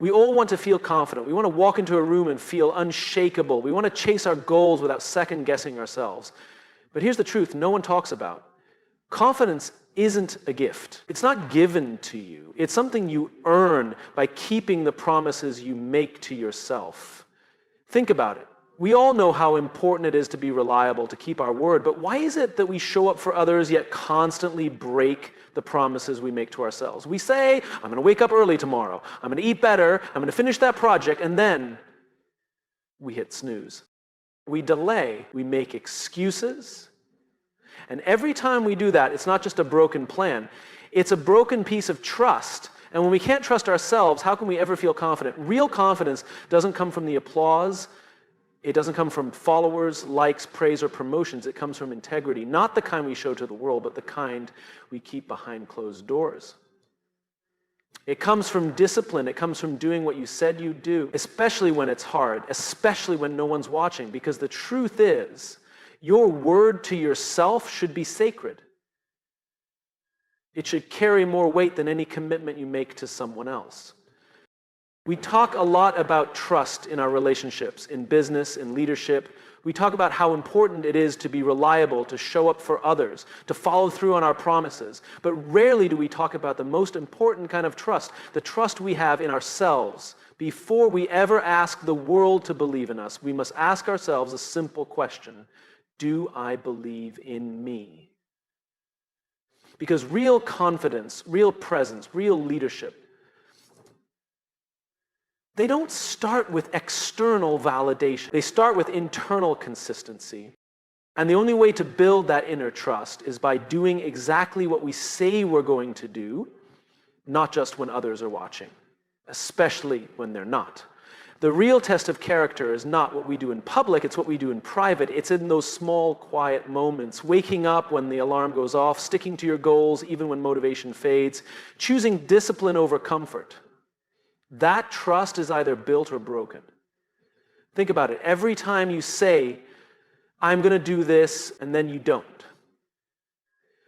We all want to feel confident. We want to walk into a room and feel unshakable. We want to chase our goals without second-guessing ourselves. But here's the truth no one talks about. Confidence isn't a gift. It's not given to you. It's something you earn by keeping the promises you make to yourself. Think about it. We all know how important it is to be reliable, to keep our word, but why is it that we show up for others yet constantly break the promises we make to ourselves? We say, I'm going to wake up early tomorrow, I'm going to eat better, I'm going to finish that project, and then we hit snooze. We delay, we make excuses, and every time we do that, it's not just a broken plan, it's a broken piece of trust. And when we can't trust ourselves, how can we ever feel confident? Real confidence doesn't come from the applause. It doesn't come from followers, likes, praise, or promotions. It comes from integrity, not the kind we show to the world, but the kind we keep behind closed doors. It comes from discipline. It comes from doing what you said you'd do, especially when it's hard, especially when no one's watching, because the truth is, your word to yourself should be sacred. It should carry more weight than any commitment you make to someone else. We talk a lot about trust in our relationships, in business, in leadership. We talk about how important it is to be reliable, to show up for others, to follow through on our promises. But rarely do we talk about the most important kind of trust, the trust we have in ourselves. Before we ever ask the world to believe in us, we must ask ourselves a simple question: do I believe in me? Because real confidence, real presence, real leadership, they don't start with external validation. They start with internal consistency. And the only way to build that inner trust is by doing exactly what we say we're going to do, not just when others are watching, especially when they're not. The real test of character is not what we do in public, it's what we do in private. It's in those small, quiet moments, waking up when the alarm goes off, sticking to your goals even when motivation fades, choosing discipline over comfort. That trust is either built or broken. Think about it. Every time you say, I'm going to do this, and then you don't,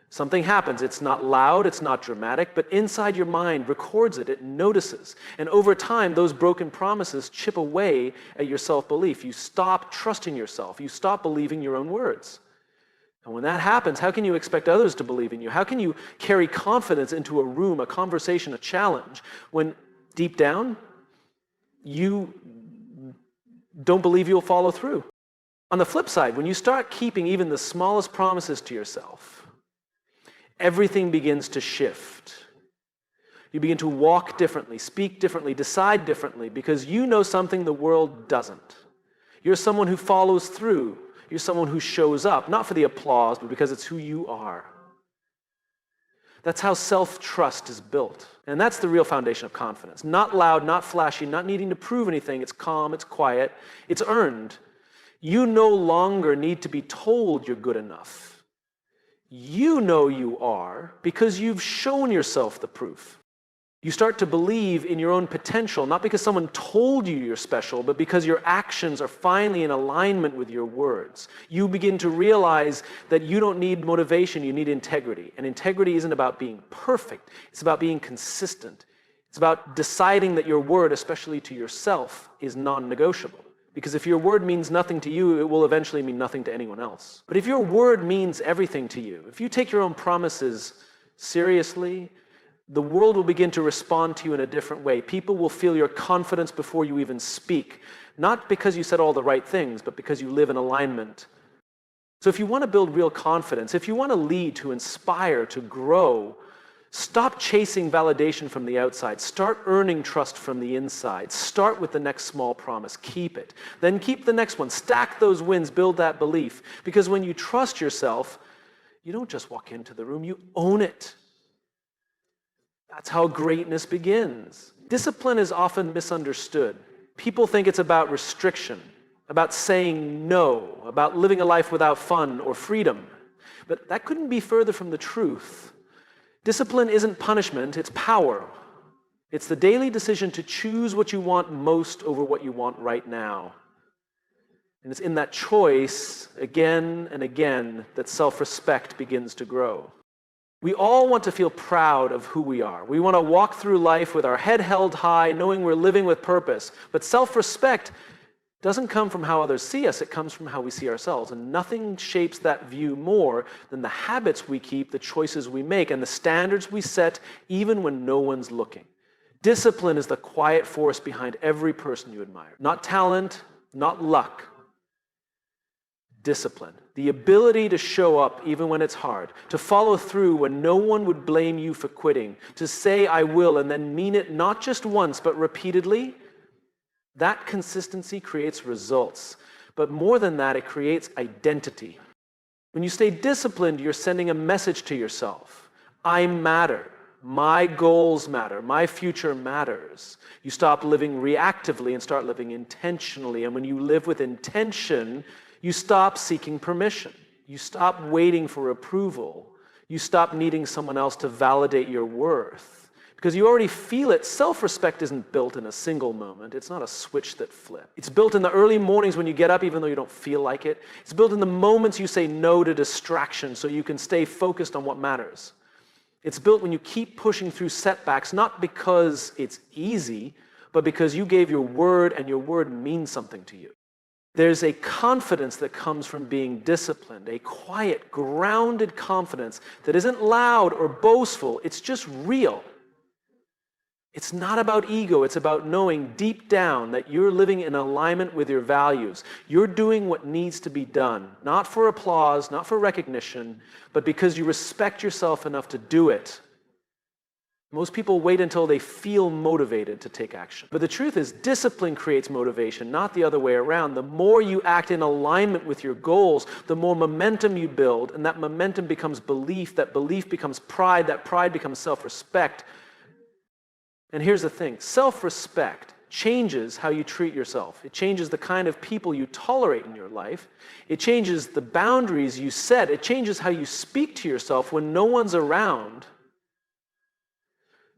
something happens. It's not loud, it's not dramatic, but inside your mind records it, it notices. And over time, those broken promises chip away at your self-belief. You stop trusting yourself. You stop believing your own words. And when that happens, how can you expect others to believe in you? How can you carry confidence into a room, a conversation, a challenge, when deep down, you don't believe you'll follow through? On the flip side, when you start keeping even the smallest promises to yourself, everything begins to shift. You begin to walk differently, speak differently, decide differently, because you know something the world doesn't. You're someone who follows through. You're someone who shows up, not for the applause, but because it's who you are. That's how self-trust is built. And that's the real foundation of confidence. Not loud, not flashy, not needing to prove anything. It's calm, it's quiet, it's earned. You no longer need to be told you're good enough. You know you are because you've shown yourself the proof. You start to believe in your own potential, not because someone told you you're special, but because your actions are finally in alignment with your words. You begin to realize that you don't need motivation, you need integrity. And integrity isn't about being perfect, it's about being consistent. It's about deciding that your word, especially to yourself, is non-negotiable. Because if your word means nothing to you, it will eventually mean nothing to anyone else. But if your word means everything to you, if you take your own promises seriously, the world will begin to respond to you in a different way. People will feel your confidence before you even speak, not because you said all the right things, but because you live in alignment. So if you want to build real confidence, if you want to lead, to inspire, to grow, stop chasing validation from the outside. Start earning trust from the inside. Start with the next small promise. Keep it. Then keep the next one. Stack those wins. Build that belief. Because when you trust yourself, you don't just walk into the room, you own it. That's how greatness begins. Discipline is often misunderstood. People think it's about restriction, about saying no, about living a life without fun or freedom. But that couldn't be further from the truth. Discipline isn't punishment, it's power. It's the daily decision to choose what you want most over what you want right now. And it's in that choice, again and again, that self-respect begins to grow. We all want to feel proud of who we are. We want to walk through life with our head held high, knowing we're living with purpose. But self-respect doesn't come from how others see us, it comes from how we see ourselves. And nothing shapes that view more than the habits we keep, the choices we make, and the standards we set even when no one's looking. Discipline is the quiet force behind every person you admire. Not talent, not luck. Discipline. The ability to show up even when it's hard, to follow through when no one would blame you for quitting, to say I will and then mean it not just once but repeatedly. That consistency creates results. But more than that, it creates identity. When you stay disciplined, you're sending a message to yourself. I matter. My goals matter. My future matters. You stop living reactively and start living intentionally. And when you live with intention, you stop seeking permission. You stop waiting for approval. You stop needing someone else to validate your worth. Because you already feel it. Self-respect isn't built in a single moment. It's not a switch that flips. It's built in the early mornings when you get up even though you don't feel like it. It's built in the moments you say no to distraction so you can stay focused on what matters. It's built when you keep pushing through setbacks, not because it's easy, but because you gave your word and your word means something to you. There's a confidence that comes from being disciplined, a quiet, grounded confidence that isn't loud or boastful, it's just real. It's not about ego, it's about knowing deep down that you're living in alignment with your values. You're doing what needs to be done, not for applause, not for recognition, but because you respect yourself enough to do it. Most people wait until they feel motivated to take action. But the truth is, discipline creates motivation, not the other way around. The more you act in alignment with your goals, the more momentum you build, and that momentum becomes belief, that belief becomes pride, that pride becomes self-respect. And here's the thing, self-respect changes how you treat yourself. It changes the kind of people you tolerate in your life. It changes the boundaries you set. It changes how you speak to yourself when no one's around.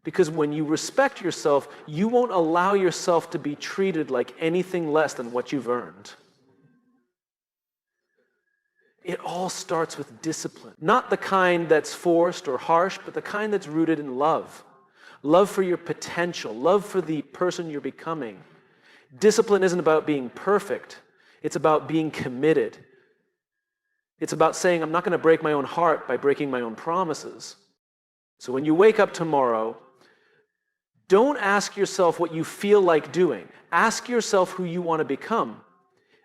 Because when you respect yourself, you won't allow yourself to be treated like anything less than what you've earned. It all starts with discipline. Not the kind that's forced or harsh, but the kind that's rooted in love. Love for your potential, love for the person you're becoming. Discipline isn't about being perfect. It's about being committed. It's about saying, I'm not going to break my own heart by breaking my own promises. So when you wake up tomorrow, don't ask yourself what you feel like doing. Ask yourself who you want to become.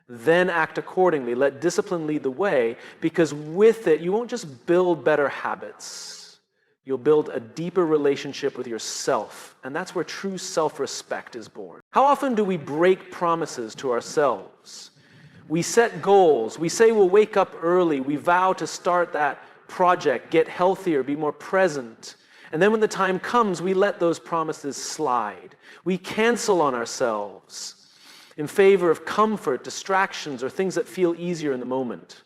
Then act accordingly. Let discipline lead the way, because with it, you won't just build better habits. You'll build a deeper relationship with yourself, and that's where true self-respect is born. How often do we break promises to ourselves? We set goals. We say we'll wake up early. We vow to start that project, get healthier, be more present. And then when the time comes, we let those promises slide. We cancel on ourselves in favor of comfort, distractions, or things that feel easier in the moment.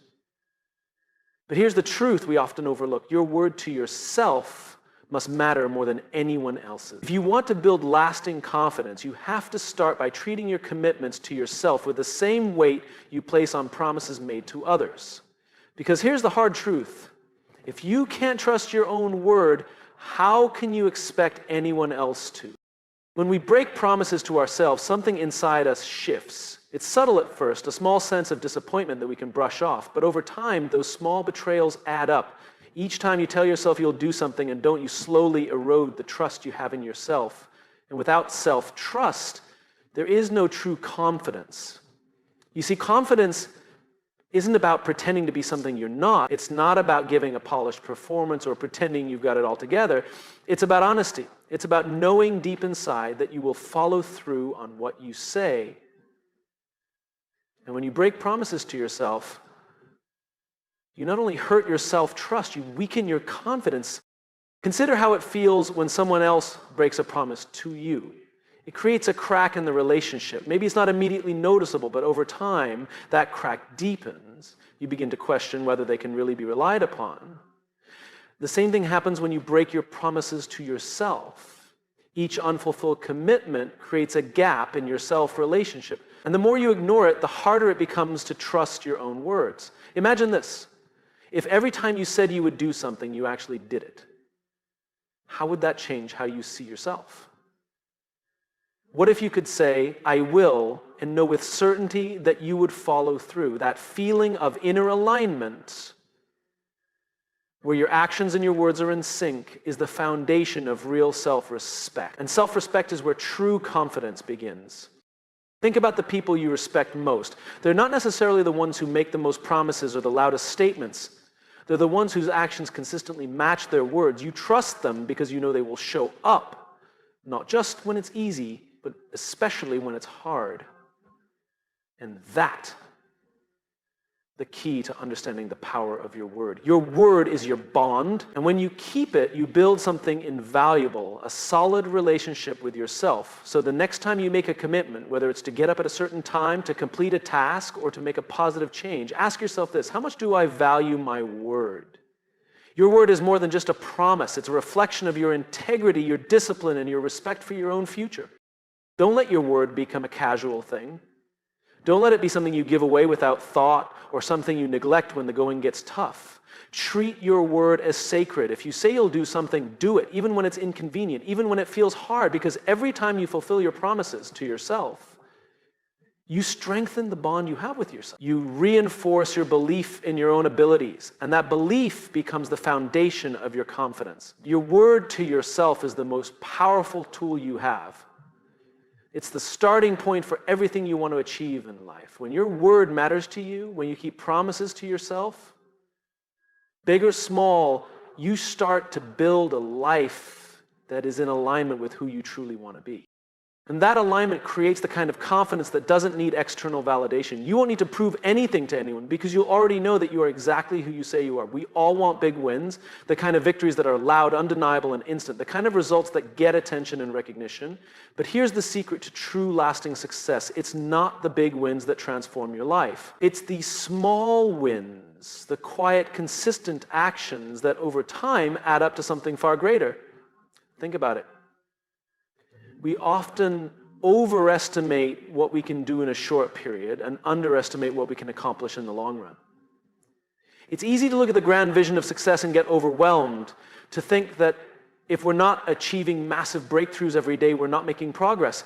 But here's the truth we often overlook. Your word to yourself must matter more than anyone else's. If you want to build lasting confidence, you have to start by treating your commitments to yourself with the same weight you place on promises made to others. Because here's the hard truth. If you can't trust your own word, how can you expect anyone else to? When we break promises to ourselves, something inside us shifts. It's subtle at first, a small sense of disappointment that we can brush off. But over time, those small betrayals add up. Each time you tell yourself you'll do something and don't, you slowly erode the trust you have in yourself. And without self-trust, there is no true confidence. You see, confidence isn't about pretending to be something you're not. It's not about giving a polished performance or pretending you've got it all together. It's about honesty. It's about knowing deep inside that you will follow through on what you say. And when you break promises to yourself, you not only hurt your self-trust, you weaken your confidence. Consider how it feels when someone else breaks a promise to you. It creates a crack in the relationship. Maybe it's not immediately noticeable, but over time, that crack deepens. You begin to question whether they can really be relied upon. The same thing happens when you break your promises to yourself. Each unfulfilled commitment creates a gap in your self-relationship. And the more you ignore it, the harder it becomes to trust your own words. Imagine this. If every time you said you would do something, you actually did it, how would that change how you see yourself? What if you could say, I will, and know with certainty that you would follow through? That feeling of inner alignment, where your actions and your words are in sync, is the foundation of real self-respect. And self-respect is where true confidence begins. Think about the people you respect most. They're not necessarily the ones who make the most promises or the loudest statements. They're the ones whose actions consistently match their words. You trust them because you know they will show up, not just when it's easy, but especially when it's hard. And that, the key to understanding the power of your word. Your word is your bond, and when you keep it, you build something invaluable, a solid relationship with yourself. So the next time you make a commitment, whether it's to get up at a certain time, to complete a task, or to make a positive change, ask yourself this: how much do I value my word? Your word is more than just a promise. It's a reflection of your integrity, your discipline, and your respect for your own future. Don't let your word become a casual thing. Don't let it be something you give away without thought or something you neglect when the going gets tough. Treat your word as sacred. If you say you'll do something, do it, even when it's inconvenient, even when it feels hard, because every time you fulfill your promises to yourself, you strengthen the bond you have with yourself. You reinforce your belief in your own abilities, and that belief becomes the foundation of your confidence. Your word to yourself is the most powerful tool you have. It's the starting point for everything you want to achieve in life. When your word matters to you, when you keep promises to yourself, big or small, you start to build a life that is in alignment with who you truly want to be. And that alignment creates the kind of confidence that doesn't need external validation. You won't need to prove anything to anyone because you already know that you are exactly who you say you are. We all want big wins, the kind of victories that are loud, undeniable, and instant, the kind of results that get attention and recognition. But here's the secret to true lasting success. It's not the big wins that transform your life. It's the small wins, the quiet, consistent actions that over time add up to something far greater. Think about it. We often overestimate what we can do in a short period and underestimate what we can accomplish in the long run. It's easy to look at the grand vision of success and get overwhelmed, to think that if we're not achieving massive breakthroughs every day, we're not making progress.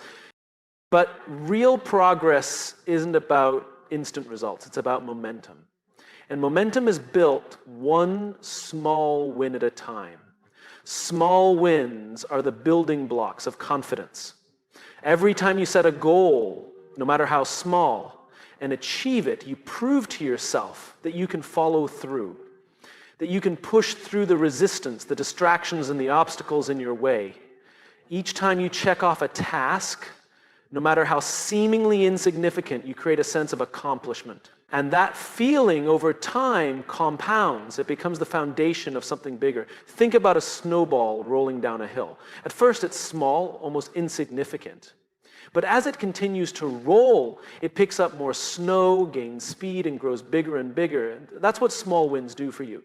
But real progress isn't about instant results, it's about momentum. And momentum is built one small win at a time. Small wins are the building blocks of confidence. Every time you set a goal, no matter how small, and achieve it, you prove to yourself that you can follow through, that you can push through the resistance, the distractions, and the obstacles in your way. Each time you check off a task, no matter how seemingly insignificant, you create a sense of accomplishment. And that feeling over time compounds. It becomes the foundation of something bigger. Think about a snowball rolling down a hill. At first it's small, almost insignificant. But as it continues to roll, it picks up more snow, gains speed, and grows bigger and bigger. And that's what small wins do for you.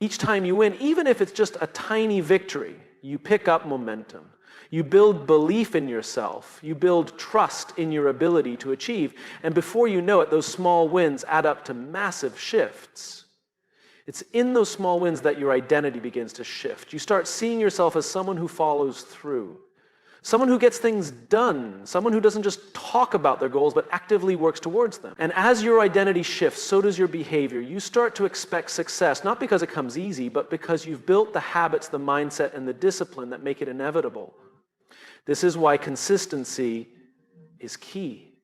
Each time you win, even if it's just a tiny victory, you pick up momentum. You build belief in yourself. You build trust in your ability to achieve. And before you know it, those small wins add up to massive shifts. It's in those small wins that your identity begins to shift. You start seeing yourself as someone who follows through, someone who gets things done, someone who doesn't just talk about their goals, but actively works towards them. And as your identity shifts, so does your behavior. You start to expect success, not because it comes easy, but because you've built the habits, the mindset, and the discipline that make it inevitable. This is why consistency is key.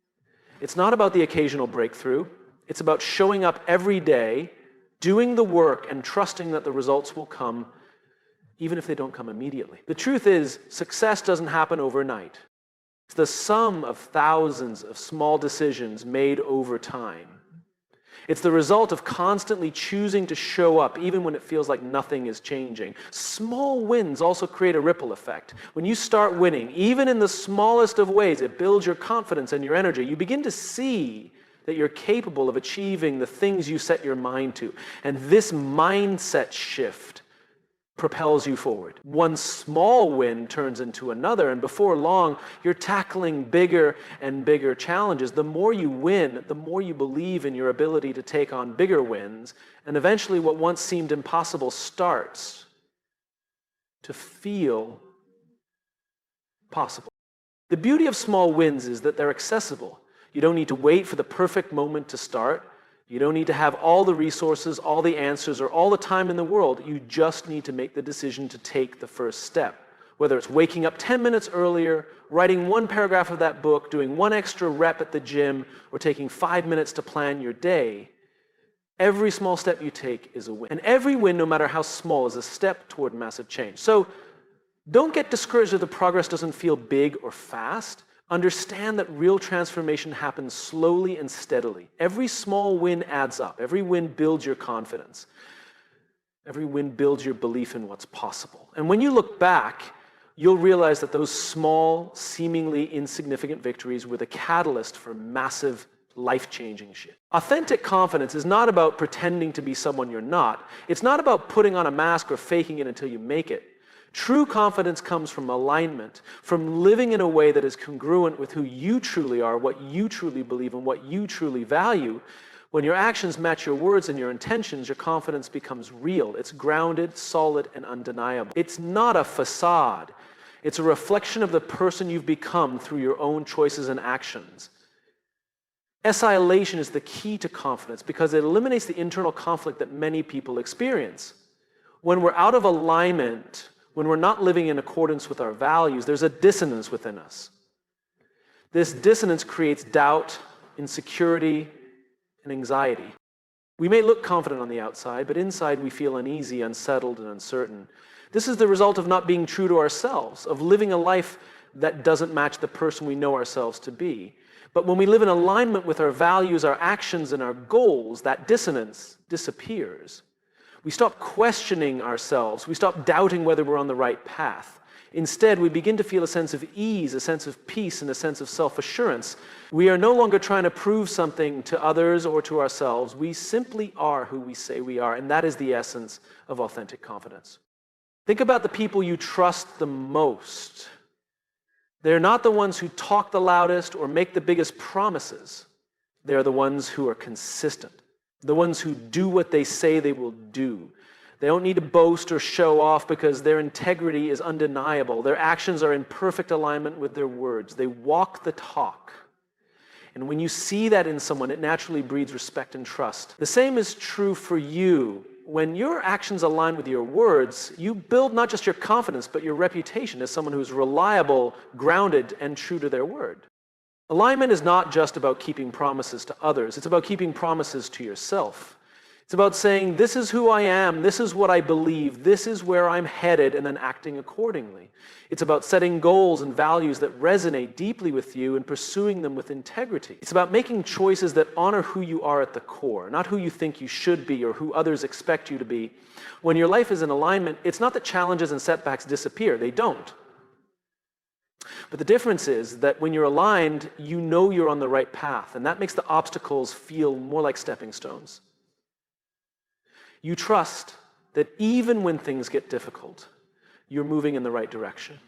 It's not about the occasional breakthrough. It's about showing up every day, doing the work, and trusting that the results will come, even if they don't come immediately. The truth is, success doesn't happen overnight. It's the sum of thousands of small decisions made over time. It's the result of constantly choosing to show up even when it feels like nothing is changing. Small wins also create a ripple effect. When you start winning, even in the smallest of ways, it builds your confidence and your energy. You begin to see that you're capable of achieving the things you set your mind to. And this mindset shift propels you forward. One small win turns into another, and before long, you're tackling bigger and bigger challenges. The more you win, the more you believe in your ability to take on bigger wins, and eventually what once seemed impossible starts to feel possible. The beauty of small wins is that they're accessible. You don't need to wait for the perfect moment to start. You don't need to have all the resources, all the answers, or all the time in the world. You just need to make the decision to take the first step. Whether it's waking up 10 minutes earlier, writing one paragraph of that book, doing one extra rep at the gym, or taking 5 minutes to plan your day, every small step you take is a win. And every win, no matter how small, is a step toward massive change. So don't get discouraged if the progress doesn't feel big or fast. Understand that real transformation happens slowly and steadily. Every small win adds up. Every win builds your confidence. Every win builds your belief in what's possible. And when you look back, you'll realize that those small, seemingly insignificant victories were the catalyst for massive, life-changing shit. Authentic confidence is not about pretending to be someone you're not. It's not about putting on a mask or faking it until you make it. True confidence comes from alignment, from living in a way that is congruent with who you truly are, what you truly believe, and what you truly value. When your actions match your words and your intentions, your confidence becomes real. It's grounded, solid, and undeniable. It's not a facade. It's a reflection of the person you've become through your own choices and actions. Essilation is the key to confidence because it eliminates the internal conflict that many people experience. When we're out of alignment, when we're not living in accordance with our values, there's a dissonance within us. This dissonance creates doubt, insecurity, and anxiety. We may look confident on the outside, but inside we feel uneasy, unsettled, and uncertain. This is the result of not being true to ourselves, of living a life that doesn't match the person we know ourselves to be. But when we live in alignment with our values, our actions, and our goals, that dissonance disappears. We stop questioning ourselves. We stop doubting whether we're on the right path. Instead, we begin to feel a sense of ease, a sense of peace, and a sense of self-assurance. We are no longer trying to prove something to others or to ourselves. We simply are who we say we are, and that is the essence of authentic confidence. Think about the people you trust the most. They're not the ones who talk the loudest or make the biggest promises. They're the ones who are consistent. The ones who do what they say they will do. They don't need to boast or show off because their integrity is undeniable. Their actions are in perfect alignment with their words. They walk the talk. And when you see that in someone, it naturally breeds respect and trust. The same is true for you. When your actions align with your words, you build not just your confidence, but your reputation as someone who's reliable, grounded, and true to their word. Alignment is not just about keeping promises to others. It's about keeping promises to yourself. It's about saying, this is who I am, this is what I believe, this is where I'm headed, and then acting accordingly. It's about setting goals and values that resonate deeply with you and pursuing them with integrity. It's about making choices that honor who you are at the core, not who you think you should be or who others expect you to be. When your life is in alignment, it's not that challenges and setbacks disappear. They don't. But the difference is that when you're aligned, you know you're on the right path, and that makes the obstacles feel more like stepping stones. You trust that even when things get difficult, you're moving in the right direction.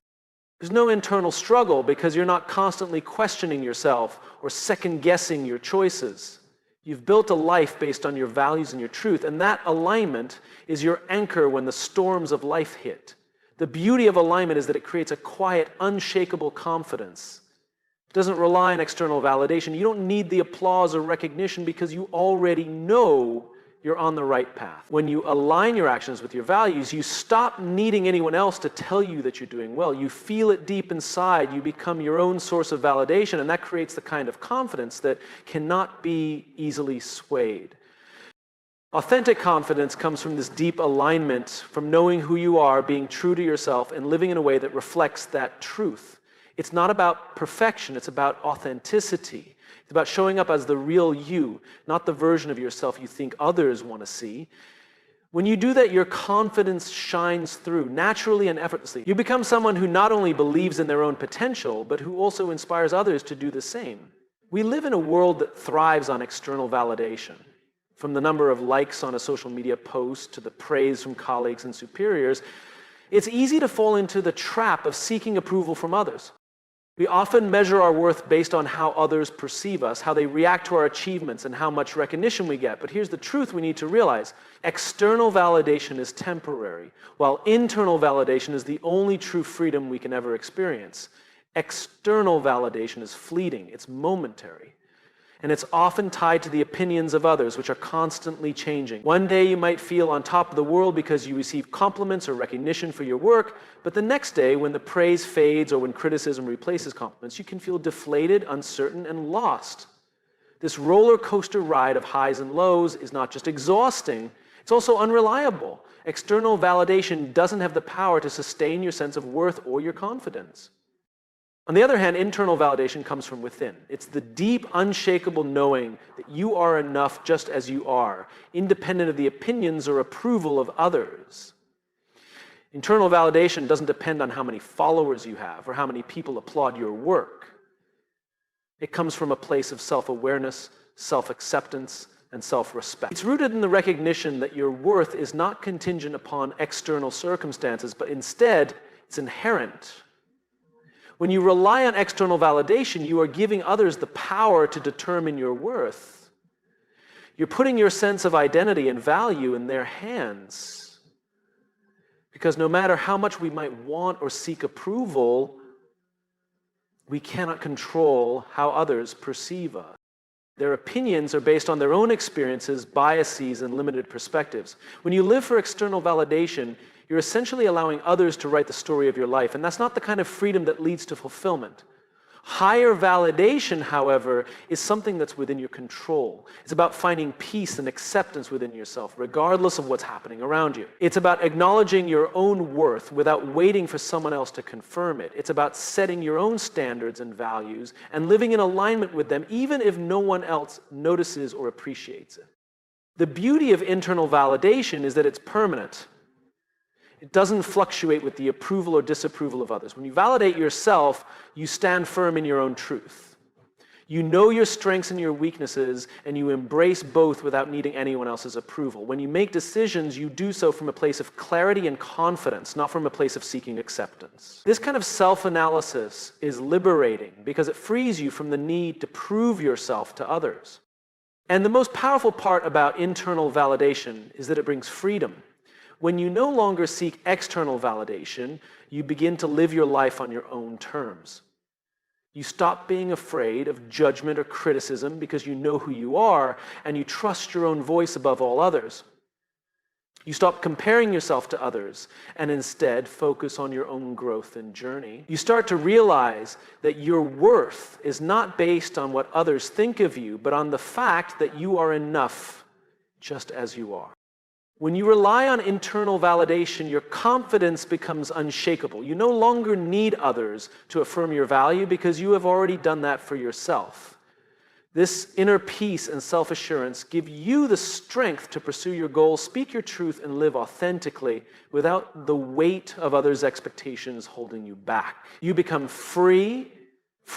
There's no internal struggle because you're not constantly questioning yourself or second-guessing your choices. You've built a life based on your values and your truth, and that alignment is your anchor when the storms of life hit. The beauty of alignment is that it creates a quiet, unshakable confidence. It doesn't rely on external validation. You don't need the applause or recognition because you already know you're on the right path. When you align your actions with your values, you stop needing anyone else to tell you that you're doing well. You feel it deep inside. You become your own source of validation, and that creates the kind of confidence that cannot be easily swayed. Authentic confidence comes from this deep alignment, from knowing who you are, being true to yourself, and living in a way that reflects that truth. It's not about perfection, it's about authenticity. It's about showing up as the real you, not the version of yourself you think others want to see. When you do that, your confidence shines through, naturally and effortlessly. You become someone who not only believes in their own potential, but who also inspires others to do the same. We live in a world that thrives on external validation. from the number of likes on a social media post to the praise from colleagues and superiors, it's easy to fall into the trap of seeking approval from others. We often measure our worth based on how others perceive us, how they react to our achievements, and how much recognition we get. But here's the truth we need to realize. External validation is temporary, while internal validation is the only true freedom we can ever experience. External validation is fleeting, it's momentary. And it's often tied to the opinions of others, which are constantly changing. One day you might feel on top of the world because you receive compliments or recognition for your work, but the next day, when the praise fades or when criticism replaces compliments, you can feel deflated, uncertain, and lost. This roller coaster ride of highs and lows is not just exhausting, it's also unreliable. External validation doesn't have the power to sustain your sense of worth or your confidence. On the other hand, internal validation comes from within. It's the deep, unshakable knowing that you are enough just as you are, independent of the opinions or approval of others. Internal validation doesn't depend on how many followers you have or how many people applaud your work. It comes from a place of self-awareness, self-acceptance, and self-respect. It's rooted in the recognition that your worth is not contingent upon external circumstances, but instead, it's inherent. When you rely on external validation, you are giving others the power to determine your worth. You're putting your sense of identity and value in their hands. Because no matter how much we might want or seek approval, we cannot control how others perceive us. Their opinions are based on their own experiences, biases, and limited perspectives. When you live for external validation, you're essentially allowing others to write the story of your life, and that's not the kind of freedom that leads to fulfillment. Higher validation, however, is something that's within your control. It's about finding peace and acceptance within yourself, regardless of what's happening around you. It's about acknowledging your own worth without waiting for someone else to confirm it. It's about setting your own standards and values and living in alignment with them, even if no one else notices or appreciates it. The beauty of internal validation is that it's permanent. It doesn't fluctuate with the approval or disapproval of others. When you validate yourself, you stand firm in your own truth. You know your strengths and your weaknesses, and you embrace both without needing anyone else's approval. When you make decisions, you do so from a place of clarity and confidence, not from a place of seeking acceptance. This kind of self-analysis is liberating because it frees you from the need to prove yourself to others. And the most powerful part about internal validation is that it brings freedom. When you no longer seek external validation, you begin to live your life on your own terms. You stop being afraid of judgment or criticism because you know who you are and you trust your own voice above all others. You stop comparing yourself to others and instead focus on your own growth and journey. You start to realize that your worth is not based on what others think of you, but on the fact that you are enough just as you are. When you rely on internal validation, your confidence becomes unshakable. You no longer need others to affirm your value because you have already done that for yourself. This inner peace and self-assurance give you the strength to pursue your goals, speak your truth, and live authentically without the weight of others' expectations holding you back. You become free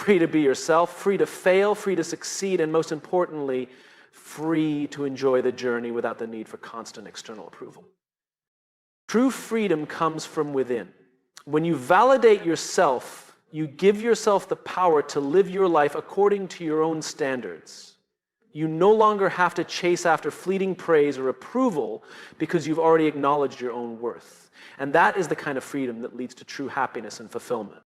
to be yourself, free to fail, free to succeed, and most importantly, free to enjoy the journey without the need for constant external approval. True freedom comes from within. When you validate yourself, you give yourself the power to live your life according to your own standards. You no longer have to chase after fleeting praise or approval because you've already acknowledged your own worth. And that is the kind of freedom that leads to true happiness and fulfillment.